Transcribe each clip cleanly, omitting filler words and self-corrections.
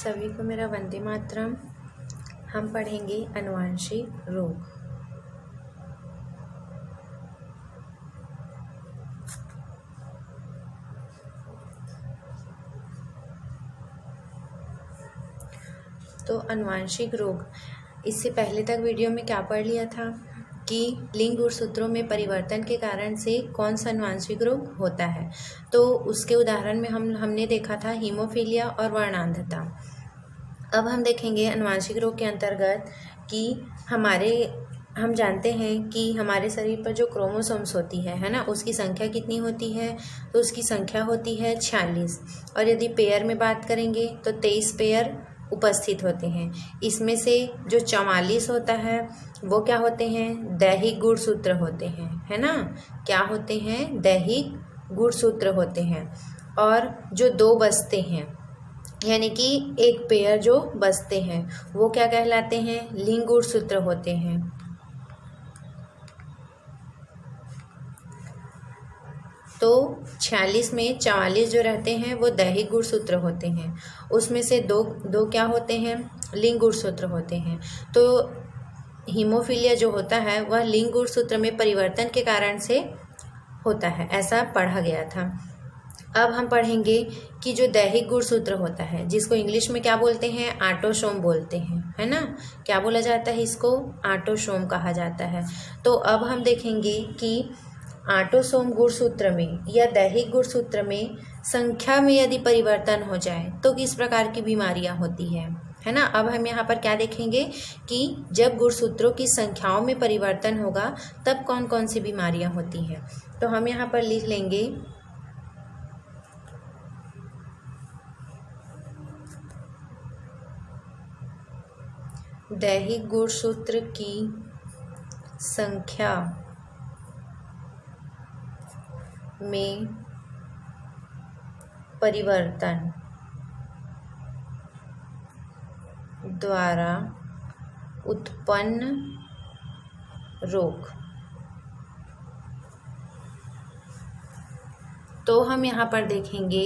सभी को मेरा वंदे मातरम। हम पढ़ेंगे अनुवांशिक रोग। तो अनुवांशिक रोग, इससे पहले तक वीडियो में क्या पढ़ लिया था कि लिंग गुणसूत्रों में परिवर्तन के कारण से कौन सा अनुवांशिक रोग होता है। तो उसके उदाहरण में हमने देखा था हीमोफीलिया और वर्णांधता। अब हम देखेंगे अनुवांशिक रोग के अंतर्गत कि हम जानते हैं कि हमारे शरीर पर जो क्रोमोसोम्स होती है ना, उसकी संख्या कितनी होती है। तो उसकी संख्या होती है 46। और यदि पेयर में बात करेंगे तो 23 पेयर उपस्थित होते हैं। इसमें से जो 44 होता है वो क्या होते हैं, दैहिक गुणसूत्र होते हैं, है ना। क्या होते हैं, दैहिक गुणसूत्र होते हैं। और जो 2 बचते हैं, यानी कि एक पेयर जो बचते हैं, वो क्या कहलाते हैं, लिंग गुणसूत्र होते हैं। तो 46 में 44 जो रहते हैं वो दैहिक गुणसूत्र होते हैं। उसमें से दो क्या होते हैं, लिंग गुणसूत्र होते हैं। तो हीमोफीलिया जो होता है वह लिंग गुणसूत्र में परिवर्तन के कारण से होता है, ऐसा पढ़ा गया था। अब हम पढ़ेंगे कि जो दैहिक गुणसूत्र होता है, जिसको इंग्लिश में क्या बोलते हैं, ऑटोसोम बोलते हैं, है ना। क्या बोला जाता है, इसको ऑटोसोम कहा जाता है। तो अब हम देखेंगे कि ऑटोसोम गुणसूत्र में या दैहिक गुणसूत्र में संख्या में यदि परिवर्तन हो जाए तो किस प्रकार की बीमारियां होती है ना। अब हम यहाँ पर क्या देखेंगे कि जब गुणसूत्रों की संख्याओं में परिवर्तन होगा तब कौन कौन सी बीमारियां होती हैं। तो हम यहाँ पर लिख लेंगे दैहिक गुणसूत्र की संख्या में परिवर्तन द्वारा उत्पन्न रोग। तो हम यहाँ पर देखेंगे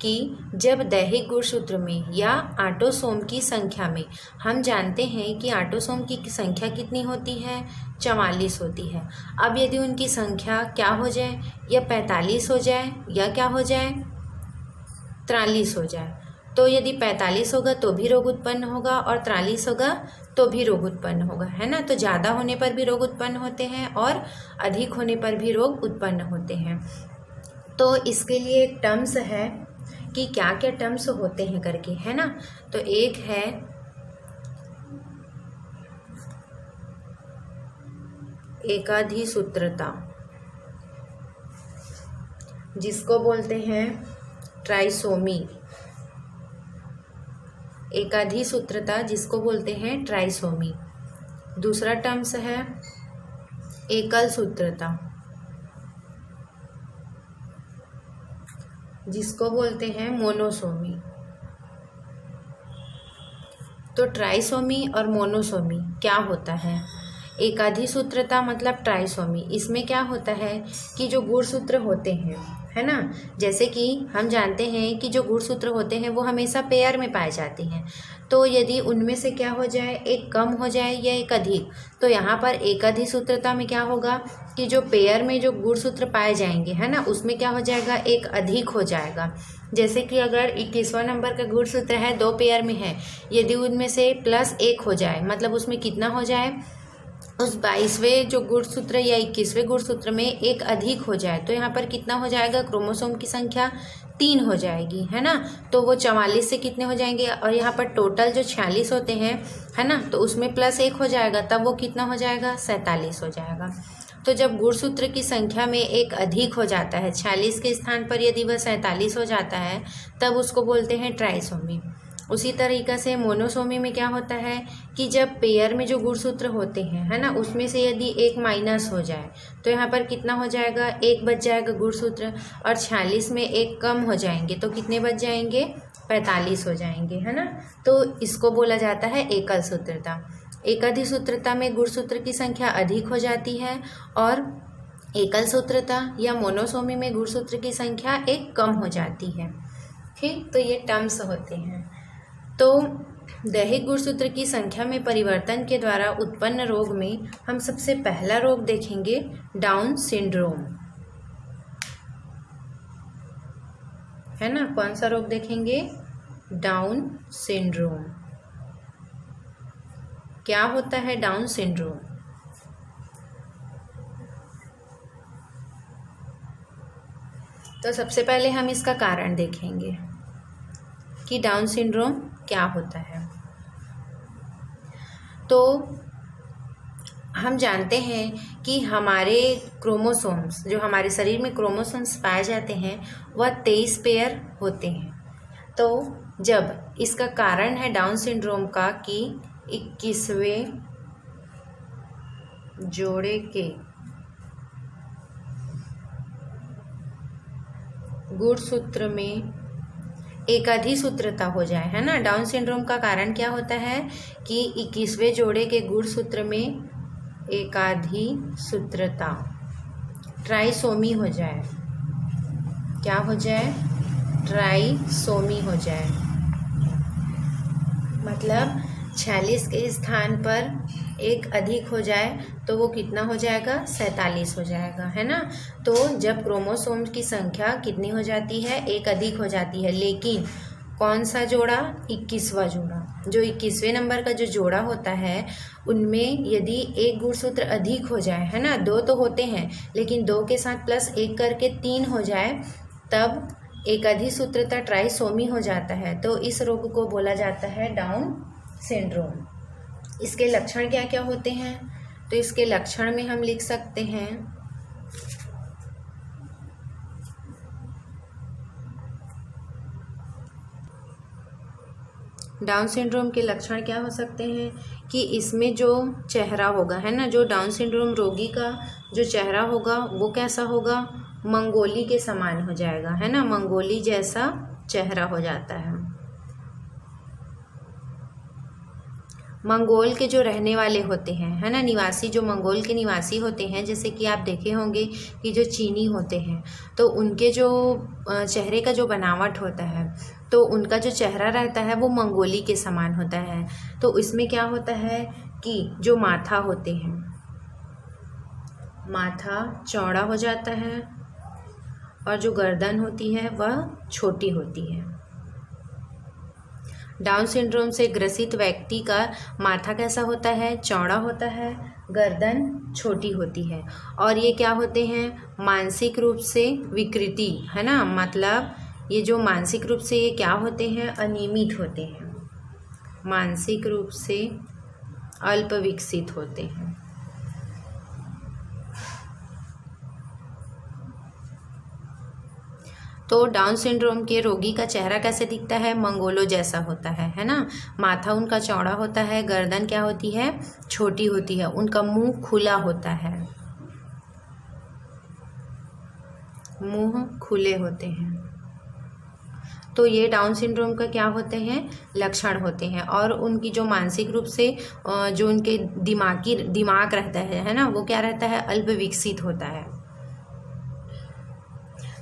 कि जब दैहिक गुणसूत्र में या ऑटोसोम की संख्या में, हम जानते हैं कि ऑटोसोम की संख्या कितनी होती है, 44 होती है। अब यदि उनकी संख्या क्या हो जाए, या 45 हो जाए या क्या हो जाए, 43 हो जाए। तो यदि 45 होगा तो भी रोग उत्पन्न होगा और 43 होगा तो भी रोग उत्पन्न होगा, है ना। तो ज़्यादा होने पर भी रोग उत्पन्न होते हैं और अधिक होने पर भी रोग उत्पन्न होते हैं। तो इसके लिए एक टर्म्स है कि क्या क्या टर्म्स होते हैं करके, है ना। तो एक है एकाधिसूत्रता, जिसको बोलते हैं ट्राइसोमी। एकाधिसूत्रता जिसको बोलते हैं ट्राइसोमी। दूसरा टर्म्स है एकल सूत्रता, जिसको बोलते हैं मोनोसोमी। तो ट्राइसोमी और मोनोसोमी क्या होता है। एकाधिसूत्रता मतलब ट्राइसोमी, इसमें क्या होता है कि जो गुणसूत्र होते हैं, है ना, जैसे कि हम जानते हैं कि जो गुणसूत्र होते हैं वो हमेशा पेयर में पाए जाते हैं। तो यदि उनमें से क्या हो जाए, एक कम हो जाए या एक अधिक, तो यहाँ पर एकाधिसूत्रता में क्या होगा कि जो पेयर में जो गुणसूत्र पाए जाएंगे, है ना, उसमें क्या हो जाएगा, एक अधिक हो जाएगा। जैसे कि अगर 21वां नंबर का गुणसूत्र है, 2 पेयर में है, यदि उनमें से +1 हो जाए, मतलब उसमें कितना हो जाए, उस 22वें जो गुणसूत्र या 21वें गुणसूत्र में एक अधिक हो जाए, तो यहाँ पर कितना हो जाएगा, क्रोमोसोम की संख्या 3 हो जाएगी, है ना। तो वो 44 से कितने हो जाएंगे, और यहाँ पर टोटल जो 46 होते हैं, है ना, तो उसमें +1 हो जाएगा, तब वो कितना हो जाएगा, 47 हो जाएगा। तो जब गुणसूत्र की संख्या में एक अधिक हो जाता है, 46 के स्थान पर यदि वह 47 हो जाता है, तब उसको बोलते हैं ट्राइसोमी। उसी तरीक़ा से मोनोसोमी में क्या होता है कि जब पेयर में जो गुणसूत्र होते हैं, है ना, उसमें से यदि एक माइनस हो जाए, तो यहाँ पर कितना हो जाएगा, एक बच जाएगा गुणसूत्र, और 46 में एक कम हो जाएंगे तो कितने बच जाएंगे, 45 हो जाएंगे, है ना। तो इसको बोला जाता है एकल सूत्रता। एकाधिसूत्रता में गुणसूत्र की संख्या अधिक हो जाती है और एकल सूत्रता या मोनोसोमी में गुणसूत्र की संख्या एक कम हो जाती है। ठीक, तो ये टर्म्स होते हैं। तो दैहिक गुणसूत्र की संख्या में परिवर्तन के द्वारा उत्पन्न रोग में हम सबसे पहला रोग देखेंगे डाउन सिंड्रोम, है ना। कौन सा रोग देखेंगे? Down syndrome. क्या होता है डाउन सिंड्रोम? तो सबसे पहले हम इसका कारण देखेंगे कि डाउन सिंड्रोम क्या होता है। तो हम जानते हैं कि हमारे क्रोमोसोम्स, जो हमारे शरीर में क्रोमोसोम्स पाए जाते हैं, वह 23 पेयर होते हैं। तो जब इसका कारण है डाउन सिंड्रोम का कि 21वें जोड़े के गुणसूत्र में एकाधिसूत्रता हो जाए, है ना। डाउन सिंड्रोम का कारण क्या होता है कि 21वें जोड़े के गुणसूत्र में एकाधिसूत्रता, ट्राइसोमी हो जाए। क्या हो जाए? ट्राइसोमी हो जाए। मतलब 46 के स्थान पर एक अधिक हो जाए तो वो कितना हो जाएगा? 47 हो जाएगा, है ना। तो जब क्रोमोसोम की संख्या कितनी हो जाती है? एक अधिक हो जाती है। लेकिन कौन सा जोड़ा? 21वां जोड़ा। जो 21वें नंबर का जो जोड़ा होता है उनमें यदि एक गुणसूत्र अधिक हो जाए, है ना, 2 तो होते हैं लेकिन 2 के साथ +1 करके 3 हो जाए, तब एकाधिसूत्रता ट्राइसोमी हो जाता है। तो इस रोग को बोला जाता है डाउन सिंड्रोम। इसके लक्षण क्या क्या होते हैं? तो इसके लक्षण में हम लिख सकते हैं डाउन सिंड्रोम के लक्षण क्या हो सकते हैं कि इसमें जो चेहरा होगा, है ना, जो डाउन सिंड्रोम रोगी का जो चेहरा होगा वो कैसा होगा? मंगोली के समान हो जाएगा, है ना। मंगोली जैसा चेहरा हो जाता है। मंगोल के जो रहने वाले होते हैं, है ना, निवासी, जो मंगोल के निवासी होते हैं, जैसे कि आप देखे होंगे कि जो चीनी होते हैं तो उनके जो चेहरे का जो बनावट होता है तो उनका जो चेहरा रहता है वो मंगोली के समान होता है। तो इसमें क्या होता है कि जो माथा होते हैं, माथा चौड़ा हो जाता है और जो गर्दन होती है वह छोटी होती है। डाउन सिंड्रोम से ग्रसित व्यक्ति का माथा कैसा होता है? चौड़ा होता है, गर्दन छोटी होती है। और ये क्या होते हैं? मानसिक रूप से विकृति, है ना। मतलब ये जो मानसिक रूप से ये क्या होते हैं? अनियमित होते हैं, मानसिक रूप से अल्प विकसित होते हैं। तो डाउन सिंड्रोम के रोगी का चेहरा कैसे दिखता है? मंगोलों जैसा होता है ना। माथा उनका चौड़ा होता है, गर्दन क्या होती है? छोटी होती है, उनका मुंह खुला होता है, मुंह खुले होते हैं। तो ये डाउन सिंड्रोम का क्या होते हैं? लक्षण होते हैं। और उनकी जो मानसिक रूप से जो उनके दिमाग रहता है ना, वो क्या रहता है? अल्प विकसित होता है।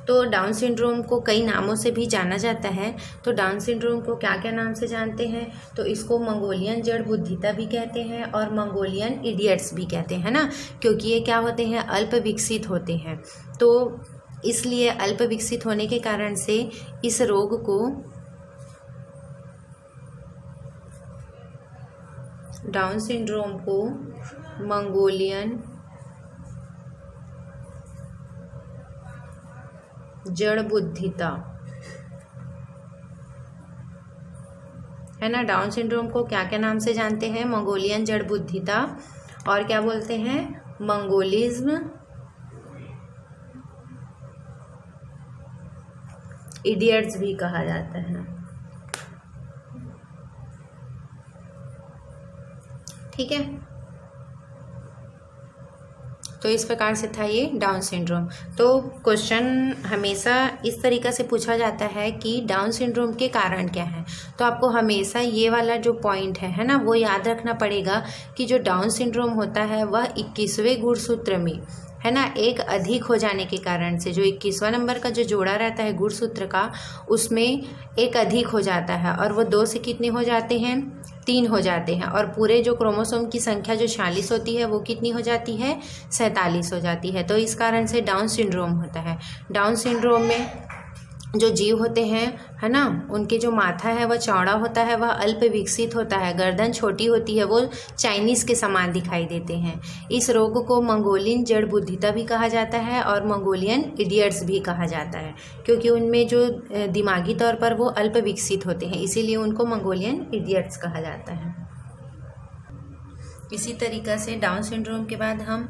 तो डाउन सिंड्रोम को कई नामों से भी जाना जाता है। तो डाउन सिंड्रोम को क्या क्या नाम से जानते हैं? तो इसको मंगोलियन जड़ बुद्धिता भी कहते हैं और मंगोलियन इडियट्स भी कहते हैं ना, क्योंकि ये क्या होते हैं? अल्प विकसित होते हैं। तो इसलिए अल्प विकसित होने के कारण से इस रोग को डाउन सिंड्रोम को मंगोलियन जड़ बुद्धिता, है ना। डाउन सिंड्रोम को क्या क्या नाम से जानते हैं? मंगोलियन जड़ बुद्धिता, और क्या बोलते हैं? मंगोलिज्म, इडियट्स भी कहा जाता है। ठीक है, तो इस प्रकार से था ये डाउन सिंड्रोम। तो क्वेश्चन हमेशा इस तरीक़ा से पूछा जाता है कि डाउन सिंड्रोम के कारण क्या हैं। तो आपको हमेशा ये वाला जो पॉइंट है ना, वो याद रखना पड़ेगा कि जो डाउन सिंड्रोम होता है वह 21वें गुणसूत्र में, है ना, एक अधिक हो जाने के कारण से जो 21वां नंबर का जो जोड़ा रहता है गुणसूत्र का, उसमें एक अधिक हो जाता है और वो 2 से कितने हो जाते हैं, 3 हो जाते हैं। और पूरे जो क्रोमोसोम की संख्या जो 46 होती है वो कितनी हो जाती है, 47 हो जाती है। तो इस कारण से डाउन सिंड्रोम होता है। डाउन सिंड्रोम में जो जीव होते हैं, है ना, उनके जो माथा है वह चौड़ा होता है, वह अल्प विकसित होता है, गर्दन छोटी होती है, वो चाइनीज़ के समान दिखाई देते हैं। इस रोग को मंगोलियन जड़ बुद्धिता भी कहा जाता है और मंगोलियन इडियट्स भी कहा जाता है, क्योंकि उनमें जो दिमागी तौर पर वो अल्प विकसित होते हैं, इसीलिए उनको मंगोलियन इडियट्स कहा जाता है। इसी तरीक़ा से डाउन सिंड्रोम के बाद हम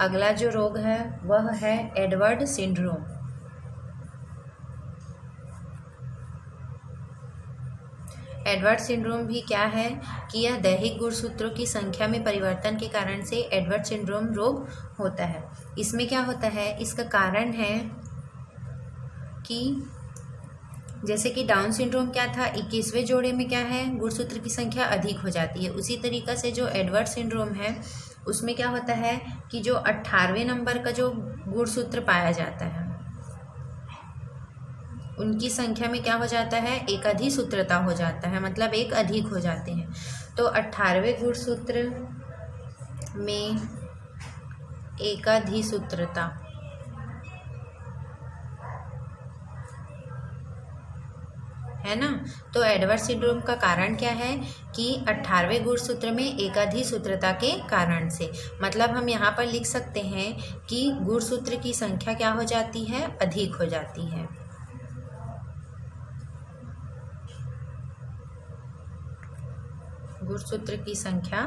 अगला जो रोग है वह है एडवर्ड सिंड्रोम। एडवर्ड सिंड्रोम भी क्या है कि यह दैहिक गुणसूत्रों की संख्या में परिवर्तन के कारण से एडवर्ड सिंड्रोम रोग होता है। इसमें क्या होता है, इसका कारण है कि जैसे कि डाउन सिंड्रोम क्या था, 21वें जोड़े में क्या है, गुणसूत्र की संख्या अधिक हो जाती है। उसी तरीक़ा से जो एडवर्ड सिंड्रोम है उसमें क्या होता है कि जो 18वें नंबर का जो गुणसूत्र पाया जाता है उनकी संख्या में क्या हो जाता है, एकाधिसूत्रता हो जाता है, मतलब एक अधिक हो जाते हैं। तो 18वें गुणसूत्र में एकाधिसूत्रता है ना। तो एडवर्ड सिंड्रोम का कारण क्या है कि 18वें गुणसूत्र में एकाधिसूत्रता के कारण से, मतलब हम यहाँ पर लिख सकते हैं कि गुणसूत्र की संख्या क्या हो जाती है, अधिक हो जाती है। गुणसूत्र की संख्या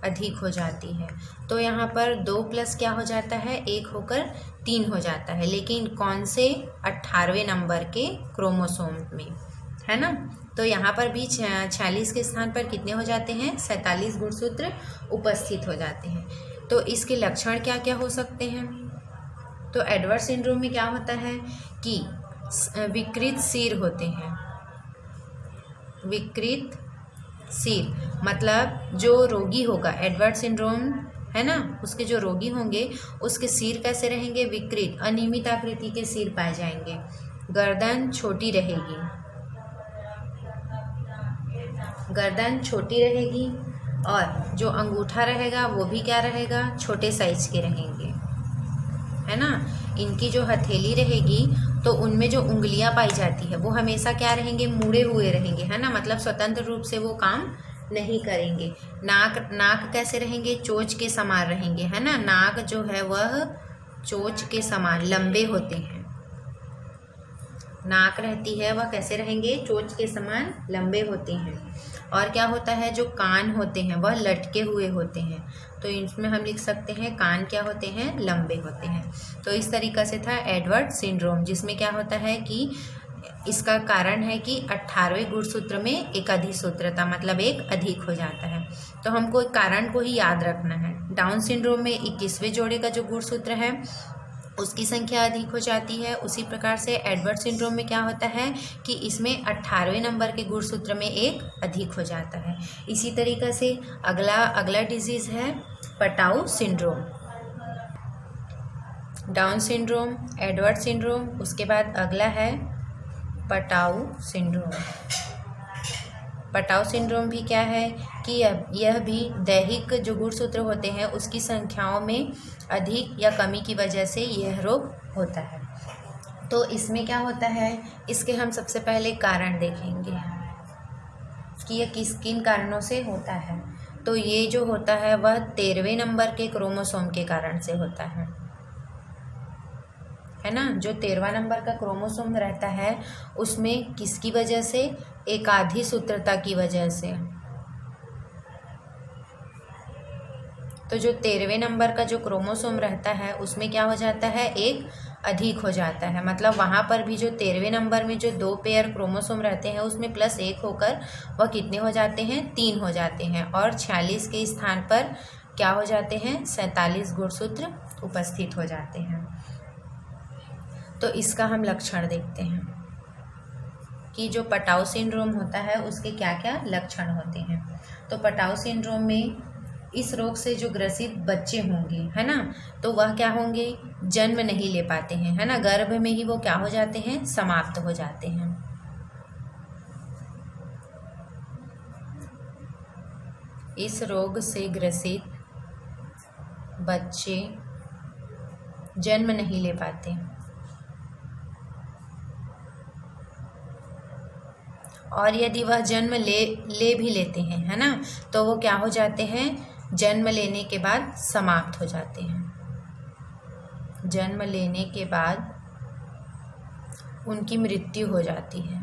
अधिक हो जाती है। तो यहाँ पर 2 प्लस क्या हो जाता है, 1 होकर 3 हो जाता है, लेकिन कौन से, 18वें नंबर के क्रोमोसोम में, है ना। तो यहाँ पर भी 46 के स्थान पर कितने हो जाते हैं, 47 गुणसूत्र उपस्थित हो जाते हैं। तो इसके लक्षण क्या क्या हो सकते हैं। तो एडवर्ड सिंड्रोम में क्या होता है कि विकृत सिर होते हैं। विकृत सिर मतलब जो रोगी होगा, एडवर्ड सिंड्रोम है ना, उसके जो रोगी होंगे उसके सिर कैसे रहेंगे, विकृत अनियमित आकृति के सिर पाए जाएंगे। गर्दन छोटी रहेगी, गर्दन छोटी रहेगी और जो अंगूठा रहेगा वो भी क्या रहेगा, छोटे साइज के रहेंगे, है ना। इनकी जो हथेली रहेगी तो उनमें जो उंगलियां पाई जाती है वो हमेशा क्या रहेंगे, मुड़े हुए रहेंगे, है ना, मतलब स्वतंत्र रूप से वो काम नहीं करेंगे। नाक कैसे रहेंगे, चोंच के समान रहेंगे, है ना। नाक जो है वह चोंच के समान लंबे होते हैं। नाक रहती है वह कैसे रहेंगे, चोंच के समान लंबे होते हैं। और क्या होता है, जो कान होते हैं वह लटके हुए होते हैं। तो इसमें हम लिख सकते हैं कान क्या होते हैं, लंबे होते हैं। तो इस तरीक़ा से था एडवर्ड सिंड्रोम, जिसमें क्या होता है कि इसका कारण है कि 18वें गुणसूत्र में एकाधिसूत्रता, मतलब एक अधिक हो जाता है। तो हमको कारण को ही याद रखना है। डाउन सिंड्रोम में 21वें जोड़े का जो गुणसूत्र है उसकी संख्या अधिक हो जाती है। उसी प्रकार से एडवर्ड सिंड्रोम में क्या होता है कि इसमें 18वें नंबर के गुणसूत्र में एक अधिक हो जाता है। इसी तरीक़े से अगला डिजीज़ है Patau syndrome. Down syndrome, Edward syndrome, उसके बाद अगला है पटाऊ सिंड्रोम। पटाऊ सिंड्रोम भी क्या है कि यह भी दैहिक जो गुणसूत्र होते हैं उसकी संख्याओं में अधिक या कमी की वजह से यह रोग होता है। तो इसमें क्या होता है, इसके हम सबसे पहले कारण देखेंगे कि यह किन कारणों से होता है। तो ये जो होता है वह 13वें नंबर के क्रोमोसोम के कारण से होता है ना। जो 13वां नंबर का क्रोमोसोम रहता है उसमें किसकी वजह से, एकाधिसूत्रता की वजह से। तो जो 13वें नंबर का जो क्रोमोसोम रहता है उसमें क्या हो जाता है, एक अधिक हो जाता है। मतलब वहाँ पर भी जो 13वें नंबर में जो 2 पेयर क्रोमोसोम रहते हैं उसमें +1 होकर वह कितने हो जाते हैं, 3 हो जाते हैं। और 46 के स्थान पर क्या हो जाते हैं, 47 गुणसूत्र उपस्थित हो जाते हैं। तो इसका हम लक्षण देखते हैं कि जो पटाऊ सिंड्रोम होता है उसके क्या क्या लक्षण होते हैं। तो पटाऊ सिंड्रोम में इस रोग से जो ग्रसित बच्चे होंगे, है ना, तो वह क्या होंगे, जन्म नहीं ले पाते हैं, है ना, गर्भ में ही वो क्या हो जाते हैं, समाप्त हो जाते हैं। इस रोग से ग्रसित बच्चे जन्म नहीं ले पाते और यदि वह जन्म ले भी लेते हैं, है ना, तो वो क्या हो जाते हैं, जन्म लेने के बाद समाप्त हो जाते हैं। जन्म लेने के बाद उनकी मृत्यु हो जाती है।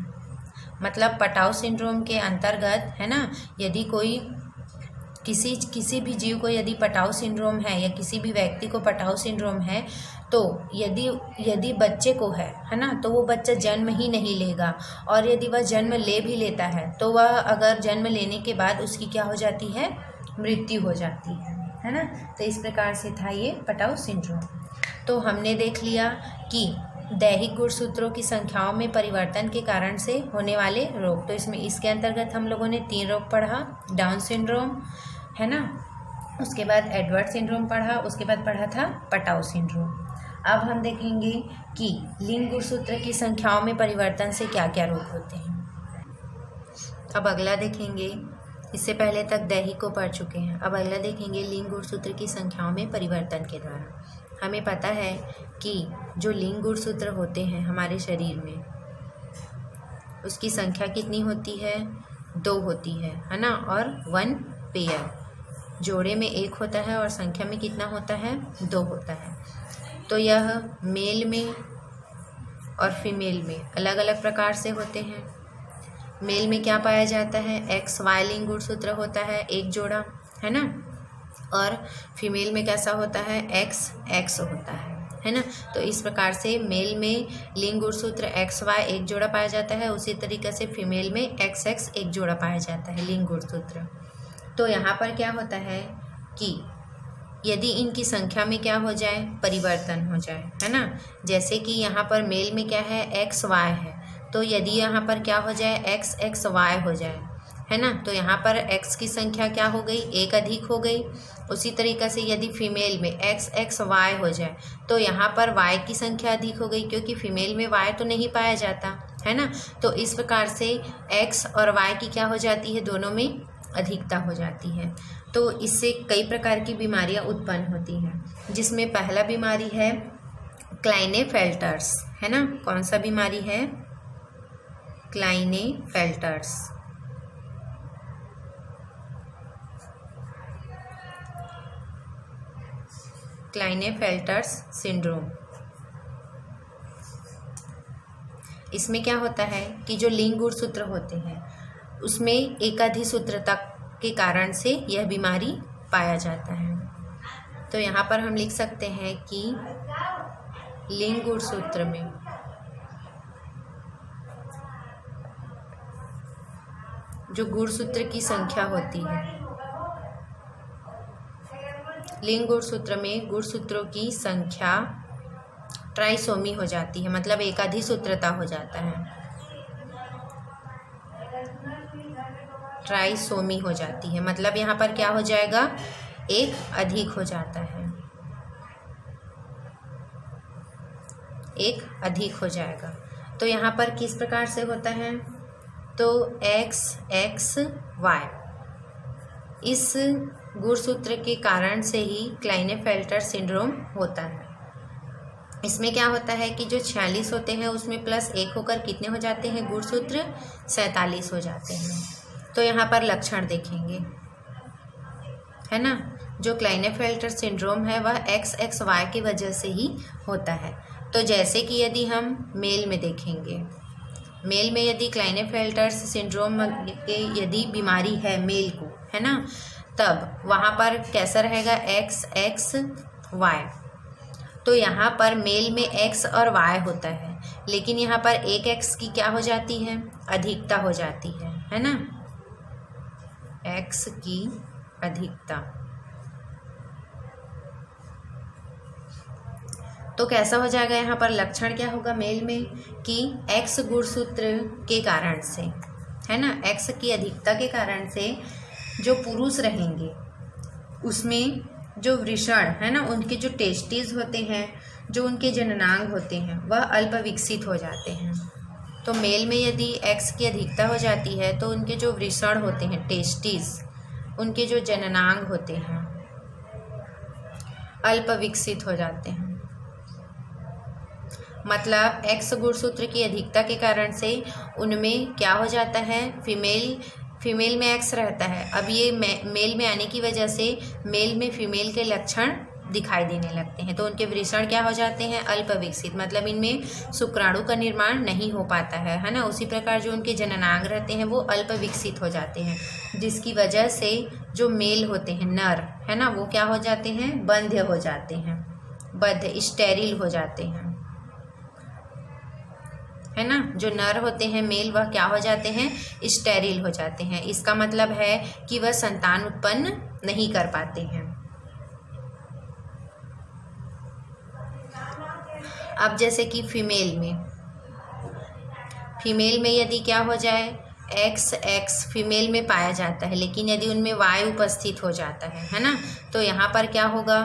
मतलब पटाउ सिंड्रोम के अंतर्गत, है ना, यदि कोई किसी भी जीव को यदि पटाउ सिंड्रोम है या किसी भी व्यक्ति को पटाउ सिंड्रोम है, तो यदि बच्चे को है ना, तो वो बच्चा जन्म ही नहीं लेगा और यदि वह जन्म ले भी लेता है तो वह अगर जन्म लेने के बाद उसकी क्या हो जाती है, मृत्यु हो जाती है ना। तो इस प्रकार से था ये पटाउ सिंड्रोम। तो हमने देख लिया कि दैहिक गुणसूत्रों की संख्याओं में परिवर्तन के कारण से होने वाले रोग। तो इसके अंतर्गत हम लोगों ने 3 रोग पढ़ा, डाउन सिंड्रोम, है ना, उसके बाद एडवर्ड सिंड्रोम पढ़ा, उसके बाद पढ़ा था पटाउ सिंड्रोम। अब हम देखेंगे कि लिंग गुणसूत्र की संख्याओं में परिवर्तन से क्या क्या रोग होते हैं। अब अगला देखेंगे, इससे पहले तक दैहिक को पढ़ चुके हैं, अब अगला देखेंगे लिंग गुणसूत्र की संख्याओं में परिवर्तन के द्वारा। हमें पता है कि जो लिंग गुणसूत्र होते हैं हमारे शरीर में, उसकी संख्या कितनी होती है, 2 होती है ना, और 1 पेयर, जोड़े में 1 होता है और संख्या में कितना होता है, 2 होता है। तो यह मेल में और फीमेल में अलग अलग प्रकार से होते हैं। मेल में क्या पाया जाता है, XY लिंग गुणसूत्र होता है, 1 जोड़ा, है ना, और फीमेल में कैसा होता है, XX होता है ना। तो इस प्रकार से मेल में लिंग गुणसूत्र XY 1 जोड़ा पाया जाता है, उसी तरीके से फीमेल में XX 1 जोड़ा पाया जाता है लिंग गुणसूत्र। तो यहाँ पर क्या होता है कि यदि इनकी संख्या में क्या हो जाए, परिवर्तन हो जाए, है ना, जैसे कि यहाँ पर मेल में क्या है, XY है, तो यदि यहाँ पर क्या हो जाए, XXY हो जाए, है ना, तो यहाँ पर X की संख्या क्या हो गई, 1 अधिक हो गई। उसी तरीक़े से यदि फीमेल में XXY हो जाए तो यहाँ पर Y की संख्या अधिक हो गई, क्योंकि फीमेल में Y तो नहीं पाया जाता, है ना। तो इस प्रकार से X और Y की क्या हो जाती है, दोनों में अधिकता हो जाती है। तो इससे कई प्रकार की बीमारियां उत्पन्न होती हैं, जिसमें पहला बीमारी है क्लाइनेफेल्टर्स, है ना। कौन सा बीमारी है, क्लाइनेफेल्टर्स। क्लाइनेफेल्टर्स सिंड्रोम। इसमें क्या होता है कि जो लिंग गुणसूत्र होते हैं उसमें एकाधिसूत्रता के कारण से यह बीमारी पाया जाता है। तो यहाँ पर हम लिख सकते हैं कि लिंग गुणसूत्र में जो गुणसूत्र की संख्या होती है, लिंग गुणसूत्र में गुणसूत्रों की संख्या ट्राइसोमी हो जाती है, मतलब एकाधिसूत्रता हो जाता है, ट्राइसोमी हो जाती है। मतलब यहाँ पर क्या हो जाएगा, 1 अधिक हो जाता है, 1 अधिक हो जाएगा। तो यहाँ पर किस प्रकार से होता है, तो XXY इस गुणसूत्र के कारण से ही क्लाइनेफेल्टर सिंड्रोम होता है। इसमें क्या होता है कि जो 46 होते हैं उसमें +1 होकर कितने हो जाते हैं, गुणसूत्र 47 हो जाते हैं। तो यहाँ पर लक्षण देखेंगे, है ना। जो क्लाइनेफेल्टर सिंड्रोम है वह XXY की वजह से ही होता है। तो जैसे कि यदि हम मेल में देखेंगे, मेल में यदि क्लाइनेफेल्टर सिंड्रोम के यदि बीमारी है मेल को, है ना, तब वहाँ पर कैसा रहेगा, XXY। तो यहाँ पर मेल में X और Y होता है, लेकिन यहाँ पर एक X की क्या हो जाती है, अधिकता हो जाती है ना, X की अधिकता। तो कैसा हो जाएगा, यहाँ पर लक्षण क्या होगा मेल में कि X गुणसूत्र के कारण से, है ना, X की अधिकता के कारण से जो पुरुष रहेंगे उसमें जो वृषण है ना, उनके जो टेस्टिस होते हैं, जो उनके जननांग होते हैं, वह अल्प विकसित हो जाते हैं। तो मेल में यदि एक्स की अधिकता हो जाती है तो उनके जो वृषण होते हैं, टेस्टिस, उनके जो जननांग होते हैं, अल्प विकसित हो जाते हैं। मतलब एक्स गुणसूत्र की अधिकता के कारण से उनमें क्या हो जाता है, फीमेल में एक्स रहता है, अब ये मेल में आने की वजह से मेल में फीमेल के लक्षण दिखाई देने लगते हैं, तो उनके वृषण क्या हो जाते हैं, अल्प विकसित, मतलब इनमें शुक्राणु का निर्माण नहीं हो पाता है ना। उसी प्रकार जो उनके जननांग रहते हैं वो अल्प विकसित हो जाते हैं, जिसकी वजह से जो मेल होते हैं, नर है ना, वो क्या हो जाते हैं, बंध्य हो जाते हैं, बद्ध, स्टेरिल हो जाते हैं, है ना। जो नर होते हैं, मेल, वह क्या हो जाते हैं, स्टेरिल हो जाते हैं। इसका मतलब है कि वह संतान उत्पन्न नहीं कर पाते हैं। अब जैसे कि फीमेल में यदि क्या हो जाए, एक्स फीमेल में पाया जाता है, लेकिन यदि उनमें वाई उपस्थित हो जाता है ना, तो यहाँ पर क्या होगा,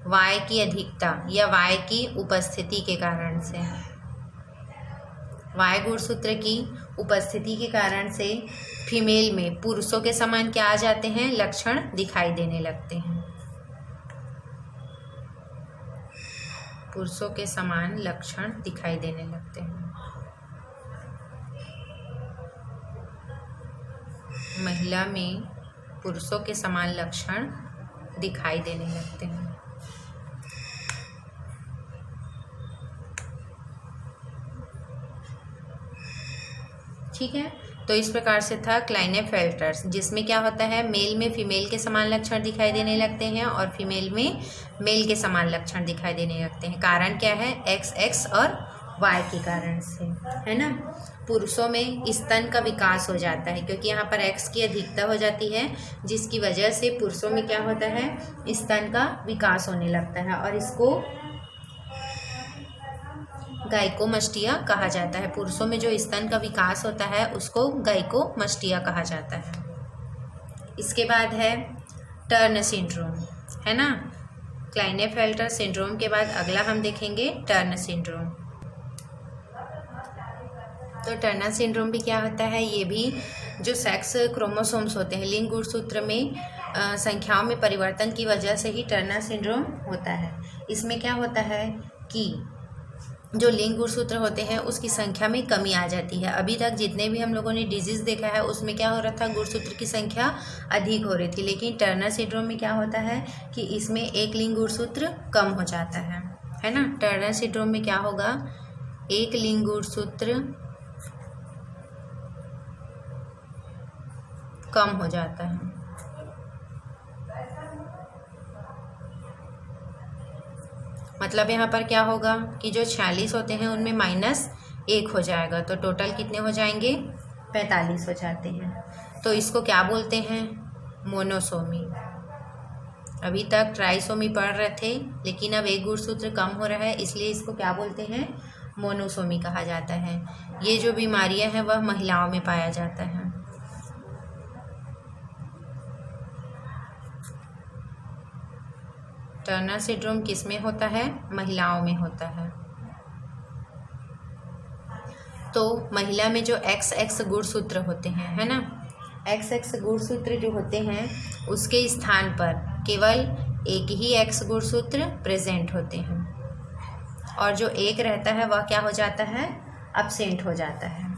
वाई की अधिकता या वाई की उपस्थिति के कारण से, वाई गुणसूत्र की उपस्थिति के कारण से फीमेल में पुरुषों के समान क्या आ जाते हैं, लक्षण दिखाई देने लगते हैं, पुरुषों के समान लक्षण दिखाई देने लगते हैं। महिला में पुरुषों के समान लक्षण दिखाई देने लगते हैं। ठीक है, तो इस प्रकार से था क्लाइनेफेल्टर्स, जिसमें क्या होता है, मेल में फीमेल के समान लक्षण दिखाई देने लगते हैं और फीमेल में मेल के समान लक्षण दिखाई देने लगते हैं। कारण क्या है, एक्स और वाई के कारण से, है ना। पुरुषों में स्तन का विकास हो जाता है, क्योंकि यहाँ पर एक्स की अधिकता हो जाती है, जिसकी वजह से पुरुषों में क्या होता है, स्तन का विकास होने लगता है, और इसको गाइकोमस्टिया कहा जाता है। पुरुषों में जो स्तन का विकास होता है उसको गाइकोमस्टिया कहा जाता है। इसके बाद है टर्न सिंड्रोम, है ना। क्लाइनेफेल्टर सिंड्रोम के बाद अगला हम देखेंगे टर्न सिंड्रोम। तो टर्नर सिंड्रोम भी क्या होता है, ये भी जो सेक्स क्रोमोसोम्स होते हैं, लिंग गुणसूत्र में संख्याओं में परिवर्तन की वजह से ही टर्नर सिंड्रोम होता है। इसमें क्या होता है कि जो लिंग गुणसूत्र होते हैं उसकी संख्या में कमी आ जाती है। अभी तक जितने भी हम लोगों ने डिजीज़ देखा है उसमें क्या हो रहा था, गुणसूत्र की संख्या अधिक हो रही थी, लेकिन टर्नर सिंड्रोम में क्या होता है कि इसमें एक लिंग गुणसूत्र कम हो जाता है ना। टर्नर सिंड्रोम में क्या होगा, एक लिंग गुणसूत्र कम हो जाता है। मतलब यहाँ पर क्या होगा कि जो 46 होते हैं उनमें -1 हो जाएगा, तो टोटल कितने हो जाएंगे, 45 हो जाते हैं। तो इसको क्या बोलते हैं, मोनोसोमी। अभी तक ट्राइसोमी पढ़ रहे थे, लेकिन अब एक गुणसूत्र कम हो रहा है, इसलिए इसको क्या बोलते हैं, मोनोसोमी कहा जाता है। ये जो बीमारियां हैं वह महिलाओं में पाया जाता है। टर्नर सिंड्रोम किस में होता है, महिलाओं में होता है। तो महिला में जो XX गुणसूत्र होते हैं, है ना, XX गुणसूत्र जो होते हैं उसके स्थान पर केवल एक ही X गुणसूत्र प्रेजेंट होते हैं, और जो एक रहता है वह क्या हो जाता है, अब्सेंट हो जाता है।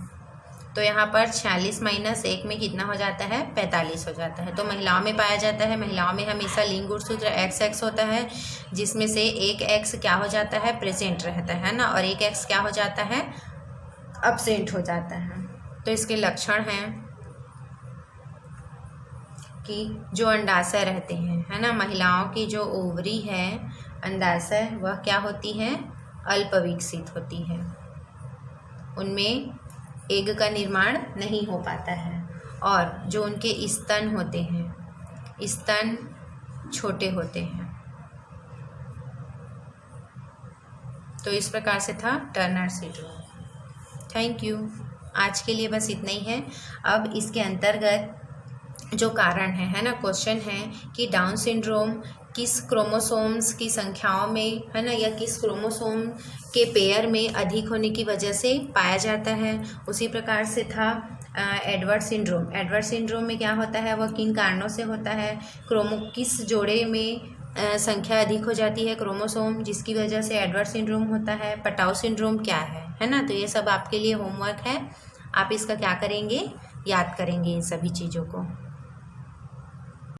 तो यहाँ पर 46 - 1 में कितना हो जाता है, 45 हो जाता है। तो महिलाओं में पाया जाता है, महिलाओं में हमेशा लिंग गुणसूत्र XX होता है, जिसमें से एक X क्या हो जाता है, प्रेजेंट रहता है ना, और एक X क्या हो जाता है, अब्सेंट हो जाता है। तो इसके लक्षण हैं कि जो अंडाशय रहते हैं, है ना, महिलाओं की जो ओवरी है, अंडाशय, वह क्या होती है, अल्प विकसित होती है, उनमें एग का निर्माण नहीं हो पाता है, और जो उनके स्तन होते हैं, स्तन छोटे होते हैं। तो इस प्रकार से था टर्नर सिंड्रोम। Thank you. आज के लिए बस इतना ही है। अब इसके अंतर्गत जो कारण है ना, क्वेश्चन है कि डाउन सिंड्रोम किस क्रोमोसोम्स की संख्याओं में, है ना, या किस क्रोमोसोम के पेयर में अधिक होने की वजह से पाया जाता है। उसी प्रकार से था एडवर्ड सिंड्रोम। एडवर्ड सिंड्रोम में क्या होता है, वह किन कारणों से होता है, किस जोड़े में संख्या अधिक हो जाती है क्रोमोसोम, जिसकी वजह से एडवर्ड सिंड्रोम होता है। पटाउ सिंड्रोम क्या है ना। तो ये सब आपके लिए होमवर्क है, आप इसका क्या करेंगे, याद करेंगे इन सभी चीज़ों को।